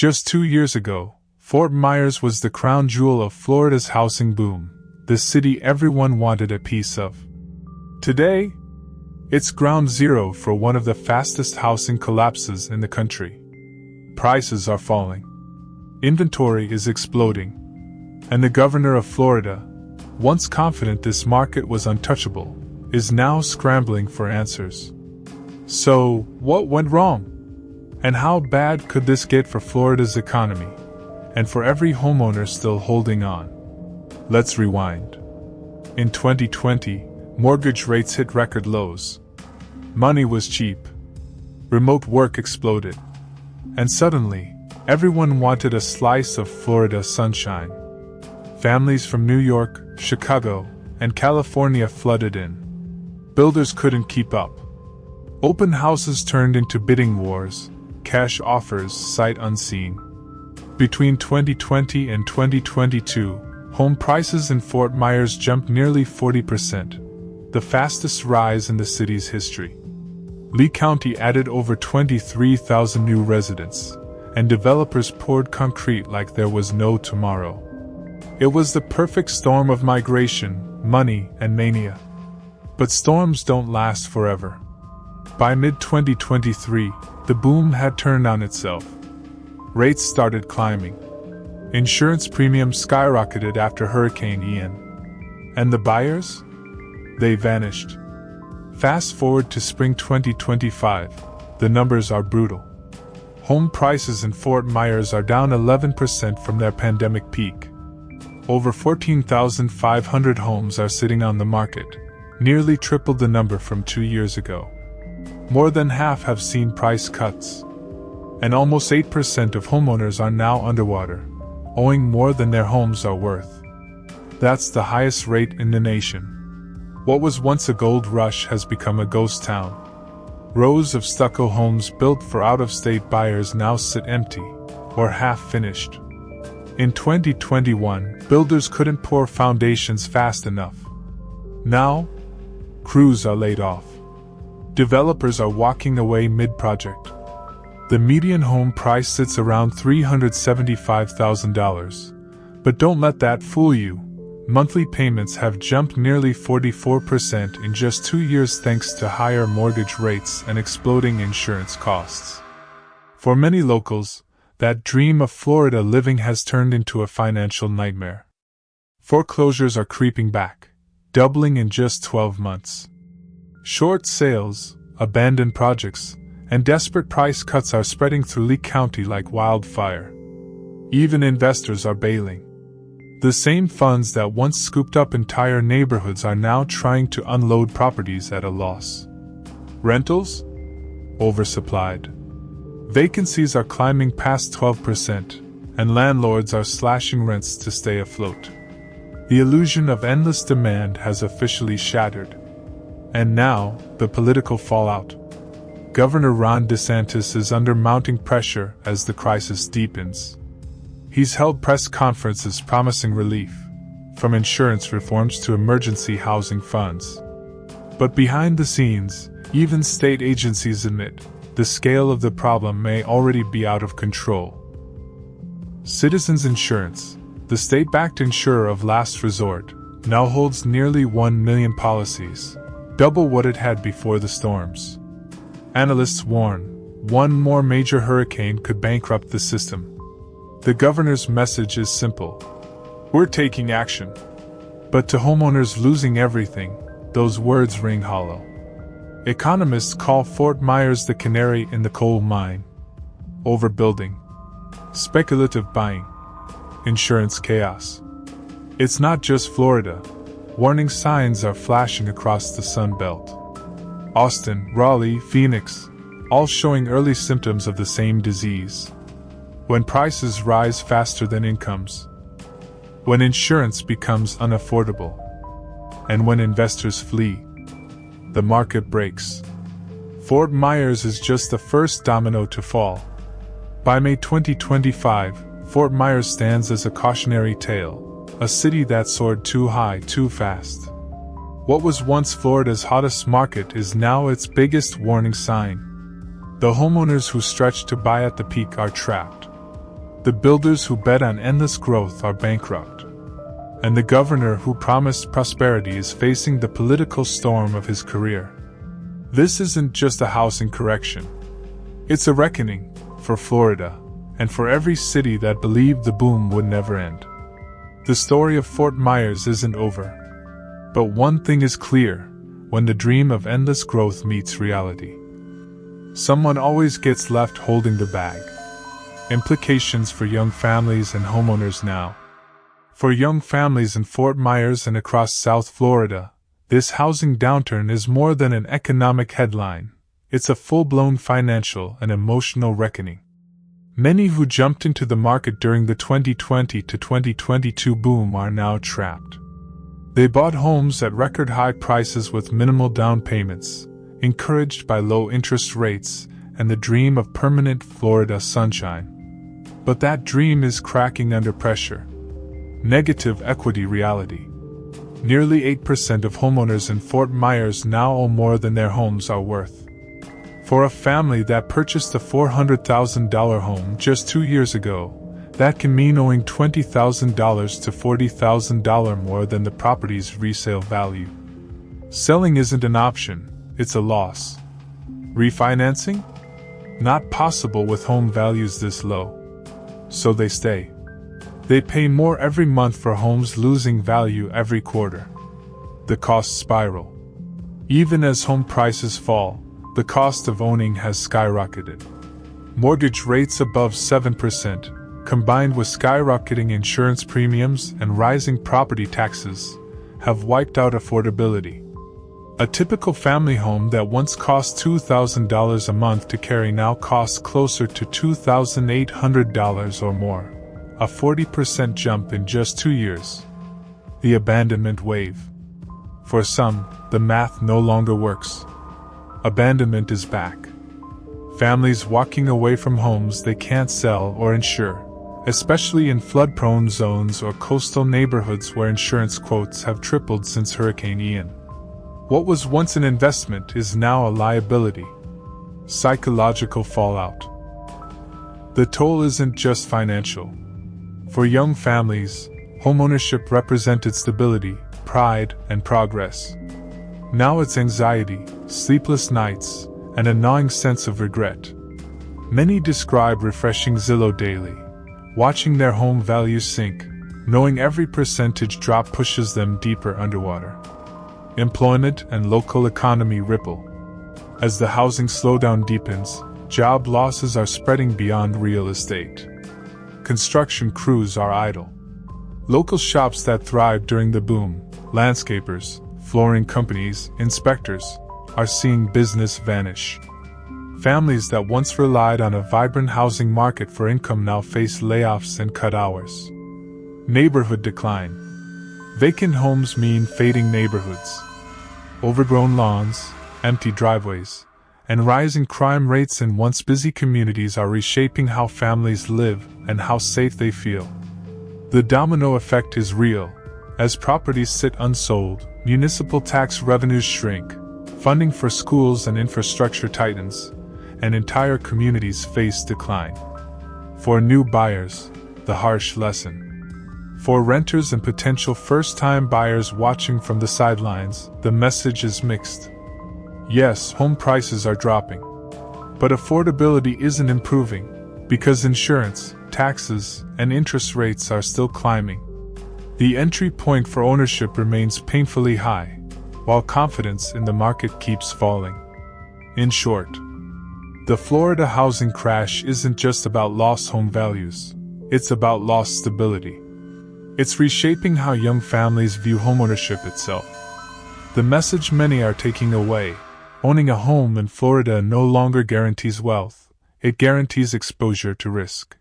Just 2 years ago, Fort Myers was the crown jewel of Florida's housing boom, the city everyone wanted a piece of. Today, it's ground zero for one of the fastest housing collapses in the country. Prices are falling. Inventory is exploding. And the governor of Florida, once confident this market was untouchable, is now scrambling for answers. So, what went wrong? And how bad could this get for Florida's economy? And for every homeowner still holding on? Let's rewind. In 2020, mortgage rates hit record lows. Money was cheap. Remote work exploded. And suddenly, everyone wanted a slice of Florida sunshine. Families from New York, Chicago, and California flooded in. Builders couldn't keep up. Open houses turned into bidding wars, cash offers sight unseen. Between 2020 and 2022, home prices in Fort Myers jumped nearly 40%, the fastest rise in the city's history. Lee County added over 23,000 new residents, and developers poured concrete like there was no tomorrow. It was the perfect storm of migration, money, and mania. But storms don't last forever. By mid-2023, the boom had turned on itself. Rates started climbing. Insurance premiums skyrocketed after Hurricane Ian. And the buyers? They vanished. Fast forward to spring 2025, the numbers are brutal. Home prices in Fort Myers are down 11% from their pandemic peak. Over 14,500 homes are sitting on the market, nearly triple the number from 2 years ago. More than half have seen price cuts. And almost 8% of homeowners are now underwater, owing more than their homes are worth. That's the highest rate in the nation. What was once a gold rush has become a ghost town. Rows of stucco homes built for out-of-state buyers now sit empty, or half-finished. In 2021, builders couldn't pour foundations fast enough. Now, crews are laid off. Developers are walking away mid-project. The median home price sits around $375,000. But don't let that fool you. Monthly payments have jumped nearly 44% in just 2 years thanks to higher mortgage rates and exploding insurance costs. For many locals, that dream of Florida living has turned into a financial nightmare. Foreclosures are creeping back, doubling in just 12 months. Short sales, abandoned projects, and desperate price cuts are spreading through Lee County like wildfire. Even investors are bailing. The same funds that once scooped up entire neighborhoods are now trying to unload properties at a loss. Rentals? Oversupplied. Vacancies are climbing past 12%, and landlords are slashing rents to stay afloat. The illusion of endless demand has officially shattered. And now, the political fallout. Governor Ron DeSantis is under mounting pressure as the crisis deepens. He's held press conferences promising relief, from insurance reforms to emergency housing funds. But behind the scenes, even state agencies admit the scale of the problem may already be out of control. Citizens Insurance, the state-backed insurer of last resort, now holds nearly 1 million policies, double what it had before the storms. Analysts warn, one more major hurricane could bankrupt the system. The governor's message is simple. We're taking action. But to homeowners losing everything, those words ring hollow. Economists call Fort Myers the canary in the coal mine. Overbuilding. Speculative buying. Insurance chaos. It's not just Florida. Warning signs are flashing across the Sun Belt. Austin, Raleigh, Phoenix, all showing early symptoms of the same disease. When prices rise faster than incomes. When insurance becomes unaffordable. And when investors flee. The market breaks. Fort Myers is just the first domino to fall. By May 2025, Fort Myers stands as a cautionary tale, a city that soared too high too fast. What was once Florida's hottest market is now its biggest warning sign. The homeowners who stretched to buy at the peak are trapped. The builders who bet on endless growth are bankrupt. And the governor who promised prosperity is facing the political storm of his career. This isn't just a housing correction. It's a reckoning for Florida, and for every city that believed the boom would never end. The story of Fort Myers isn't over. But one thing is clear, when the dream of endless growth meets reality, someone always gets left holding the bag. Implications for young families and homeowners now. For young families in Fort Myers and across South Florida, this housing downturn is more than an economic headline. It's a full-blown financial and emotional reckoning. Many who jumped into the market during the 2020 to 2022 boom are now trapped. They bought homes at record-high prices with minimal down payments, encouraged by low interest rates and the dream of permanent Florida sunshine. But that dream is cracking under pressure. Negative equity reality. Nearly 8% of homeowners in Fort Myers now owe more than their homes are worth. For a family that purchased a $400,000 home just 2 years ago, that can mean owing $20,000 to $40,000 more than the property's resale value. Selling isn't an option, it's a loss. Refinancing? Not possible with home values this low. So they stay. They pay more every month for homes losing value every quarter. The costs spiral. Even as home prices fall, the cost of owning has skyrocketed. Mortgage rates above 7%, combined with skyrocketing insurance premiums and rising property taxes, have wiped out affordability. A typical family home that once cost $2,000 a month to carry now costs closer to $2,800 or more. A 40% jump in just 2 years. The abandonment wave. For some, the math no longer works. Abandonment is back. Families walking away from homes they can't sell or insure, especially in flood-prone zones or coastal neighborhoods where insurance quotes have tripled since Hurricane Ian. What was once an investment is now a liability. Psychological fallout. The toll isn't just financial. For young families, homeownership represented stability, pride, and progress. Now it's anxiety, sleepless nights, and a gnawing sense of regret. Many describe refreshing Zillow daily, watching their home values sink, knowing every percentage drop pushes them deeper underwater. Employment and local economy ripple. As the housing slowdown deepens, job losses are spreading beyond real estate. Construction crews are idle. Local shops that thrived during the boom, landscapers, flooring companies, inspectors, are seeing business vanish. Families that once relied on a vibrant housing market for income now face layoffs and cut hours. Neighborhood decline. Vacant homes mean fading neighborhoods. Overgrown lawns, empty driveways, and rising crime rates in once busy communities are reshaping how families live and how safe they feel. The domino effect is real. As properties sit unsold, municipal tax revenues shrink, funding for schools and infrastructure tightens, and entire communities face decline. For new buyers, the harsh lesson. For renters and potential first-time buyers watching from the sidelines, the message is mixed. Yes, home prices are dropping. But affordability isn't improving, because insurance, taxes, and interest rates are still climbing. The entry point for ownership remains painfully high, while confidence in the market keeps falling. In short, the Florida housing crash isn't just about lost home values, it's about lost stability. It's reshaping how young families view homeownership itself. The message many are taking away: owning a home in Florida no longer guarantees wealth, it guarantees exposure to risk.